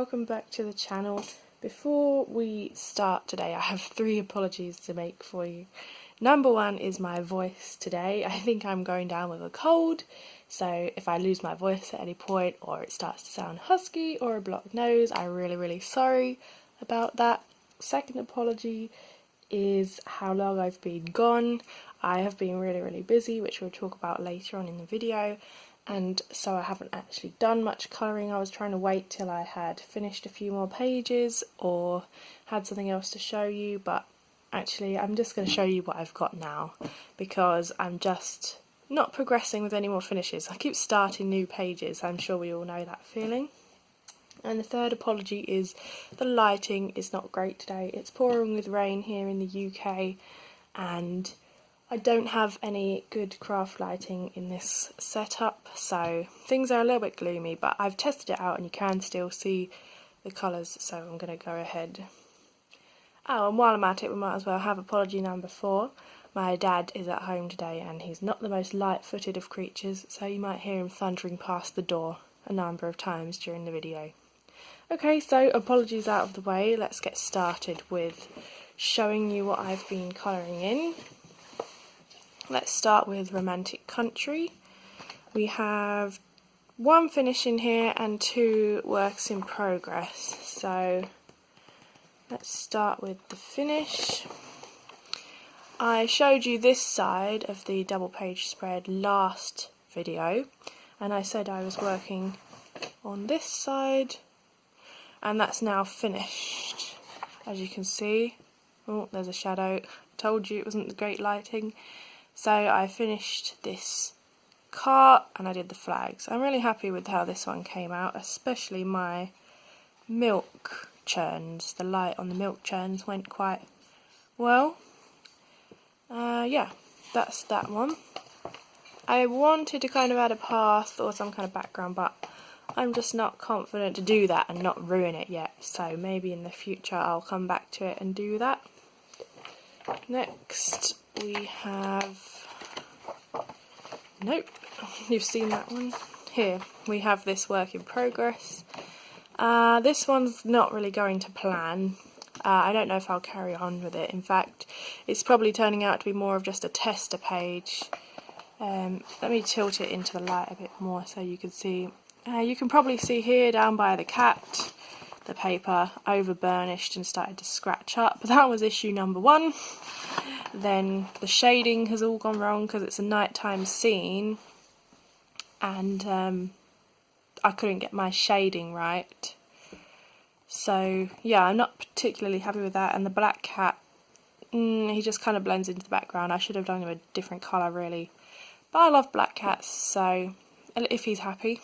welcome back to the channel. Before we start today, I have 3 apologies to make for you. Number 1 is my voice today. I think I'm going down with a cold, so if I lose my voice at any point or it starts to sound husky or a blocked nose, I'm really sorry about that. Second apology is how long I've been gone. I have been really busy, which we'll talk about later on in the video. And so I haven't actually done much colouring. I was trying to wait till I had finished a few more pages or had something else to show you, but actually I'm just going to show you what I've got now because I'm just not progressing with any more finishes. I keep starting new pages, I'm sure we all know that feeling. And the third apology is the lighting is not great today. It's pouring with rain here in the UK and I don't have any good craft lighting in this setup, so things are a little bit gloomy, but I've tested it out and you can still see the colours, so I'm going to go ahead. Oh, and while I'm at it, we might as well have apology number 4. My dad is at home today and he's not the most light-footed of creatures, so you might hear him thundering past the door a number of times during the video. Okay, so apologies out of the way, let's get started with showing you what I've been colouring in. Let's start with Romantic Country. We have 1 finish in here and 2 works in progress. So let's start with the finish. I showed you this side of the double page spread last video and I said I was working on this side and that's now finished. As you can see, oh, there's a shadow. I told you it wasn't the great lighting. So I finished this cart and I did the flags. I'm really happy with how this one came out, especially my milk churns. The light on the milk churns went quite well. Yeah, that's that one. I wanted to kind of add a path or some kind of background, but I'm just not confident to do that and not ruin it yet. So maybe in the future I'll come back to it and do that. Next we have, nope, you've seen that one. Here we have this work in progress. This one's not really going to plan. I don't know if I'll carry on with it. In fact, it's probably turning out to be more of just a tester page. Let me tilt it into the light a bit more so you can see. You can probably see here down by the cat, the paper over burnished and started to scratch up. That was issue number 1. Then the shading has all gone wrong because it's a nighttime scene and I couldn't get my shading right. So yeah, I'm not particularly happy with that. And the black cat, he just kind of blends into the background. I should have done him a different colour really. But I love black cats, so if he's happy.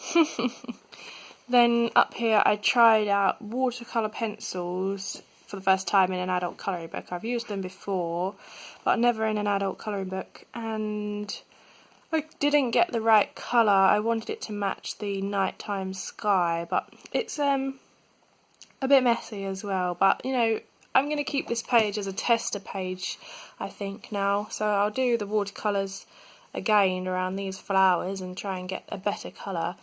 Then up here I tried out watercolour pencils for the first time in an adult colouring book. I've used them before, but never in an adult colouring book, and I didn't get the right colour. I wanted it to match the nighttime sky, but it's a bit messy as well. But you know, I'm going to keep this page as a tester page, I think, now. So I'll do the watercolours again around these flowers and try and get a better colour.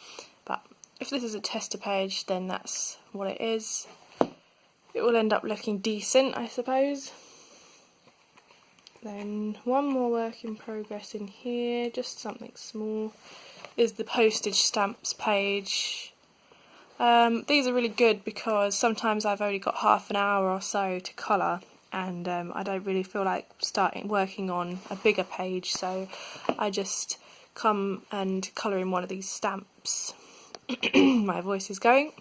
But if this is a tester page, then that's what it is. It will end up looking decent, I suppose. Then 1 more work in progress in here, just something small, is the postage stamps page. These are really good because sometimes I've only got half an hour or so to colour and I don't really feel like working on a bigger page, so I just come and colour in one of these stamps. My voice is going.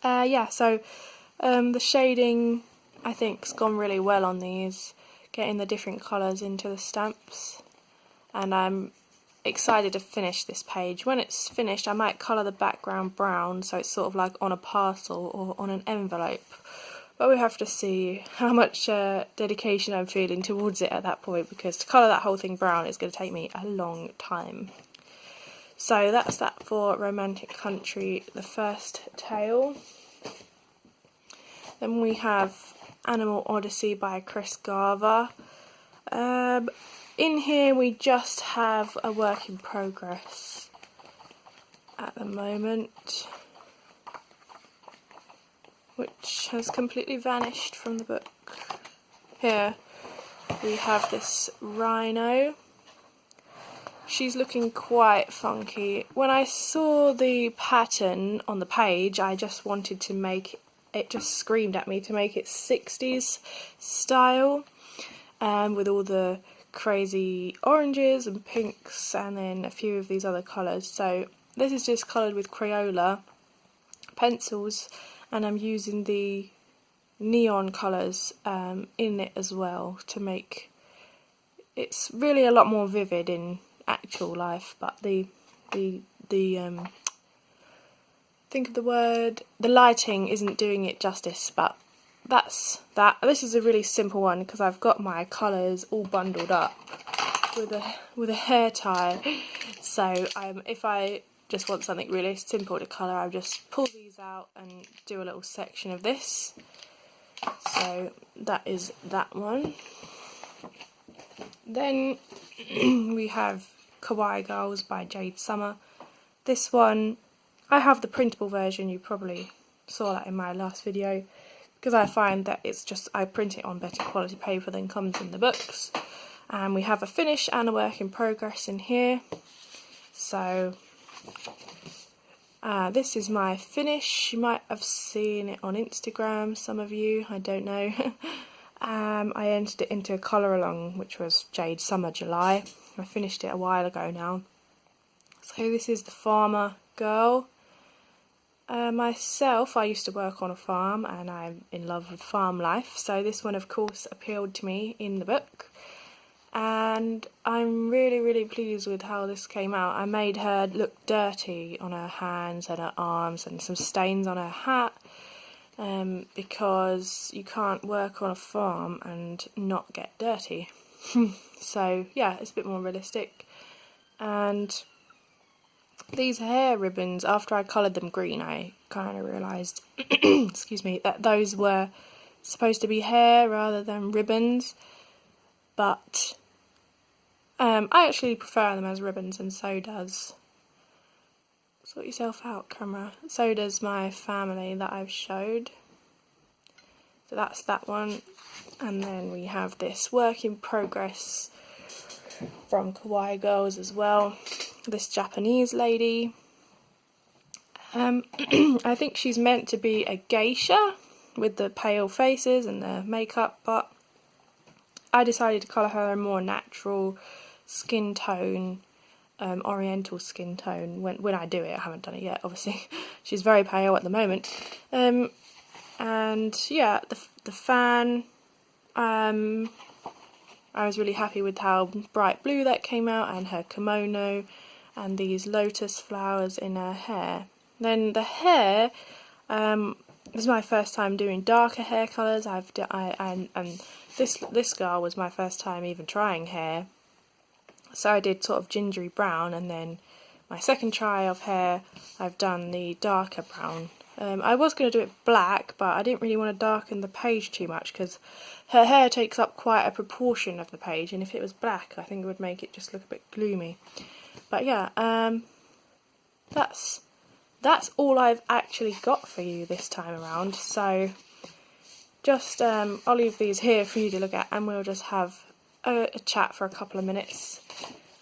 Yeah, so the shading I think has gone really well on these, getting the different colours into the stamps, and I'm excited to finish this page. When it's finished I might colour the background brown so it's sort of like on a parcel or on an envelope, but we have to see how much dedication I'm feeling towards it at that point, because to colour that whole thing brown is going to take me a long time. So that's that for Romantic Country, the first tale. Then we have Animal Odyssey by Chris Garver. In here we just have a work in progress at the moment. which has completely vanished from the book. Here we have this rhino. She's looking quite funky. When I saw the pattern on the page, I just wanted to make it, just screamed at me to make it 60s style, with all the crazy oranges and pinks and then a few of these other colours. So this is just coloured with Crayola pencils, and I'm using the neon colours in it as well to make it's really a lot more vivid in actual life, but the think of the word, the lighting isn't doing it justice, but that's that. This is a really simple one because I've got my colours all bundled up with a hair tie. So if I just want something really simple to colour, I'll just pull these out and do a little section of this. So that is that one. Then we have Kawaii Girls by Jade Summer. This one, I have the printable version, you probably saw that in my last video, because I find that it's just, I print it on better quality paper than comes in the books. And we have a finish and a work in progress in here. So this is my finish. You might have seen it on Instagram, some of you, I don't know. I entered it into a colour along, which was Jade Summer July. I finished it a while ago now. So this is the farmer girl. Myself, I used to work on a farm and I'm in love with farm life, so this one of course appealed to me in the book. And I'm really pleased with how this came out. I made her look dirty on her hands and her arms and some stains on her hat, because you can't work on a farm and not get dirty. So yeah, it's a bit more realistic. And these hair ribbons, after I coloured them green, I kind of realised excuse me, that those were supposed to be hair rather than ribbons. But I actually prefer them as ribbons, and so does, sort yourself out camera, so does my family that I've showed. So that's that one. And then we have this work in progress from Kawaii Girls as well. This Japanese lady. I think she's meant to be a geisha with the pale faces and the makeup, but I decided to colour her a more natural skin tone, oriental skin tone. When I do it, I haven't done it yet, obviously. She's very pale at the moment. And yeah, the fan, I was really happy with how bright blue that came out, and her kimono, and these lotus flowers in her hair. Then the hair, this is my first time doing darker hair colours. And this girl was my first time even trying hair. So I did sort of gingery brown, and then my second try of hair, I've done the darker brown. I was going to do it black, but I didn't really want to darken the page too much because her hair takes up quite a proportion of the page, and if it was black, I think it would make it just look a bit gloomy. But yeah, that's all I've actually got for you this time around. So just I'll leave these here for you to look at, and we'll just have a chat for a couple of minutes.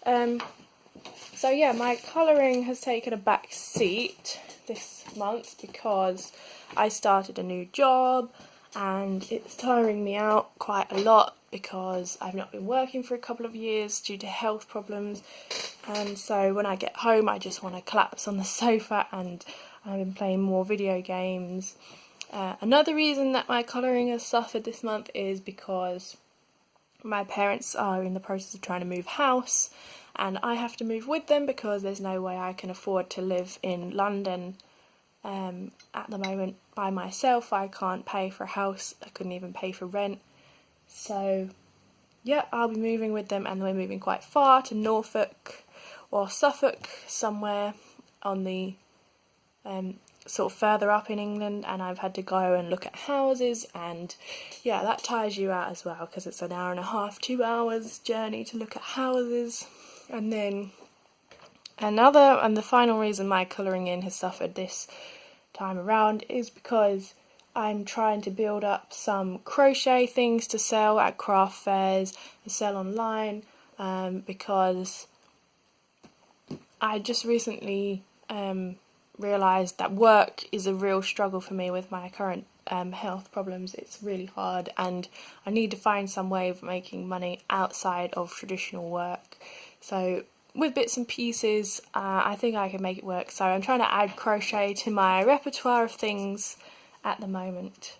So yeah, my colouring has taken a back seat this month because I started a new job and it's tiring me out quite a lot because I've not been working for a couple of years due to health problems, and so when I get home I just want to collapse on the sofa, and I've been playing more video games. Another reason that my colouring has suffered this month is because my parents are in the process of trying to move house, and I have to move with them because there's no way I can afford to live in London at the moment by myself. I can't pay for a house, I couldn't even pay for rent. So yeah, I'll be moving with them, and we're moving quite far to Norfolk or Suffolk, somewhere on the sort of further up in England, and I've had to go and look at houses, and yeah, that tires you out as well because it's an hour and a half, 2 hours journey to look at houses. And then the final reason my colouring in has suffered this time around is because I'm trying to build up some crochet things to sell at craft fairs, to sell online, because I just recently realised that work is a real struggle for me with my current health problems. It's really hard, and I need to find some way of making money outside of traditional work. So with bits and pieces, I think I can make it work. So I'm trying to add crochet to my repertoire of things at the moment.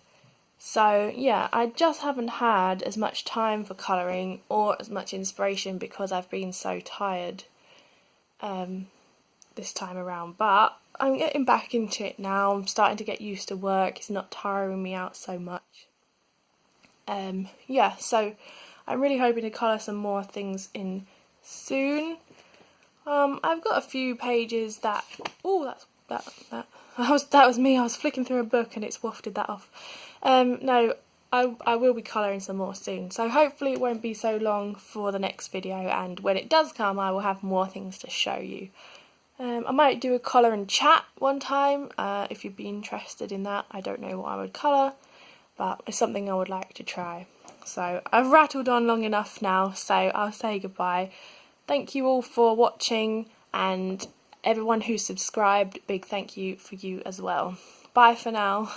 So yeah, I just haven't had as much time for colouring or as much inspiration because I've been so tired this time around, but I'm getting back into it now. I'm starting to get used to work. It's not tiring me out so much. Yeah, so I'm really hoping to colour some more things in soon. I've got a few pages that... Oh, that was me. I was flicking through a book and it's wafted that off. No, I will be colouring some more soon. So hopefully it won't be so long for the next video, and when it does come I will have more things to show you. I might do a colour and chat one time, if you'd be interested in that. I don't know what I would colour, but it's something I would like to try. So I've rattled on long enough now, so I'll say goodbye. Thank you all for watching, and everyone who subscribed, big thank you for you as well. Bye for now.